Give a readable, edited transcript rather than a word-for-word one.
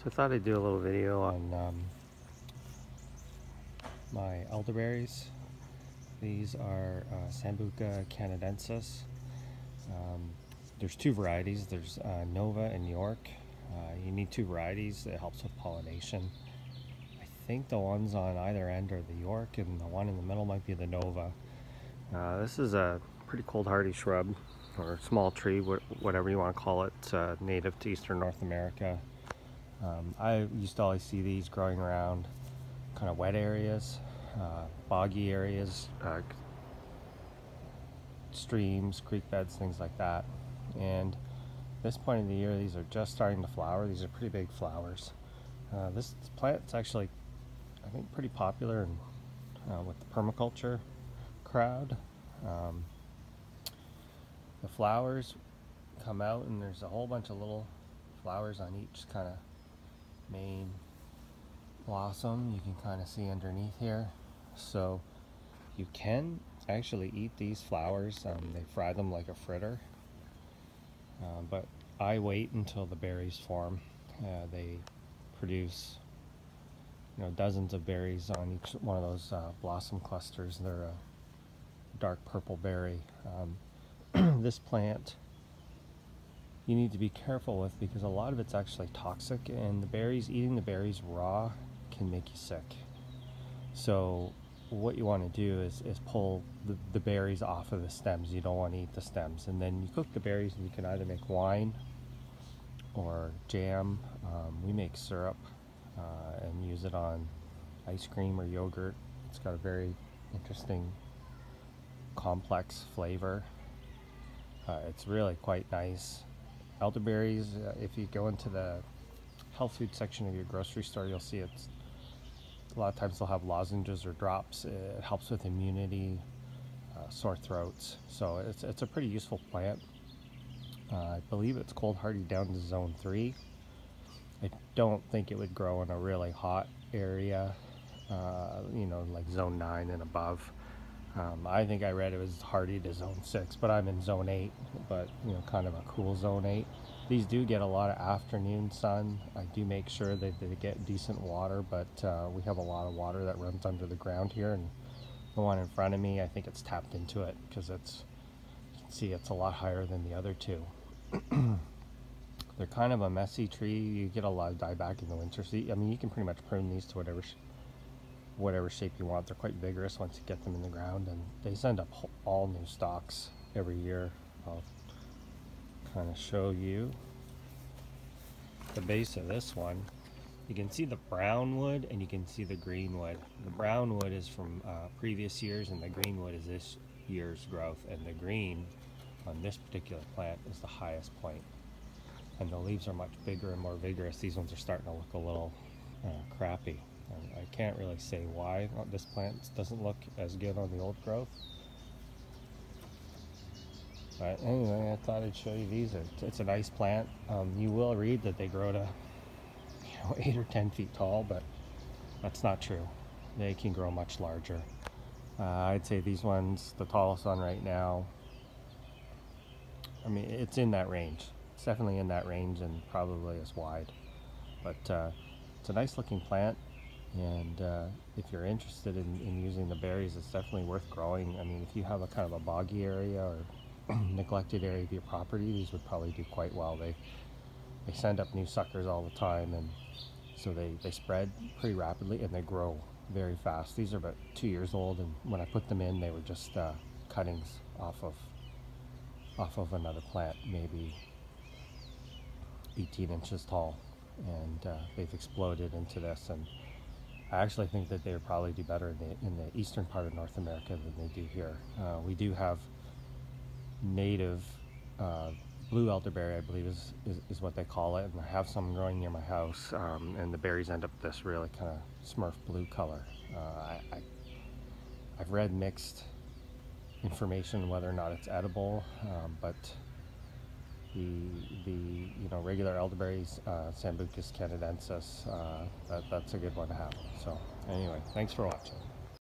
So I thought I'd do a little video on my elderberries. These are Sambucus Canadensis. There's two varieties. There's Nova and York. You need two varieties. It helps with pollination. I think the ones on either end are the York, and the one in the middle might be the Nova. This is a pretty cold hardy shrub, or small tree, whatever you want to call it, native to eastern North America. I used to always see these growing around kind of wet areas, boggy areas, streams, creek beds, things like that. And this point of the year, these are just starting to flower. These are pretty big flowers. This plant's actually, I think, pretty popular with the permaculture crowd. The flowers come out, and there's a whole bunch of little flowers on each kind of main blossom. You can kind of see underneath here. So you can actually eat these flowers. They fry them like a fritter, but I wait until the berries form. They produce dozens of berries on each one of those blossom clusters. They're a dark purple berry. This plant you need to be careful with because a lot of it's actually toxic, and eating the berries raw can make you sick. So what you want to do is pull the berries off of the stems. You don't want to eat the stems, and then you cook the berries, and you can either make wine or jam. We make syrup and use it on ice cream or yogurt. It's got a very interesting complex flavor. It's really quite nice. Elderberries, if you go into the health food section of your grocery store, you'll see it's a lot of times they'll have lozenges or drops. It helps with immunity, sore throats. So it's a pretty useful plant. I believe it's cold hardy down to zone 3. I don't think it would grow in a really hot area, like zone 9 and above. I think I read it was hardy to zone 6, but I'm in zone 8, but kind of a cool zone 8. These do get a lot of afternoon sun. I do make sure that they get decent water, but we have a lot of water that runs under the ground here, and the one in front of me, I think it's tapped into it because you can see it's a lot higher than the other two. They're kind of a messy tree. You get a lot of dieback in the winter. So you can pretty much prune these to whatever shape you want. They're quite vigorous once you get them in the ground, and they send up all new stalks every year. I'll kind of show you the base of this one. You can see the brown wood and you can see the green wood. The brown wood is from previous years, and the green wood is this year's growth, and the green on this particular plant is the highest point, and the leaves are much bigger and more vigorous. These ones are starting to look a little crappy. I can't really say why this plant doesn't look as good on the old growth. But anyway, I thought I'd show you these. It's a nice plant. You will read that they grow to 8 or 10 feet tall, but that's not true. They can grow much larger. I'd say these ones, the tallest one right now, it's in that range. It's definitely in that range and probably as wide. But it's a nice looking plant. And if you're interested in using the berries, it's definitely worth growing. If you have a kind of a boggy area or neglected area of your property, these would probably do quite well. They send up new suckers all the time, and so they spread pretty rapidly, and they grow very fast. These are about 2 years old, and when I put them in, they were just cuttings off of another plant, maybe 18 inches tall, and they've exploded into this. And I actually think that they would probably do better in the eastern part of North America than they do here. We do have native blue elderberry, I believe is what they call it, and I have some growing near my house, and the berries end up this really kind of smurf blue color. I've read mixed information whether or not it's edible, but the regular elderberries, Sambucus Canadensis, that's a good one to have. So anyway, thanks for watching.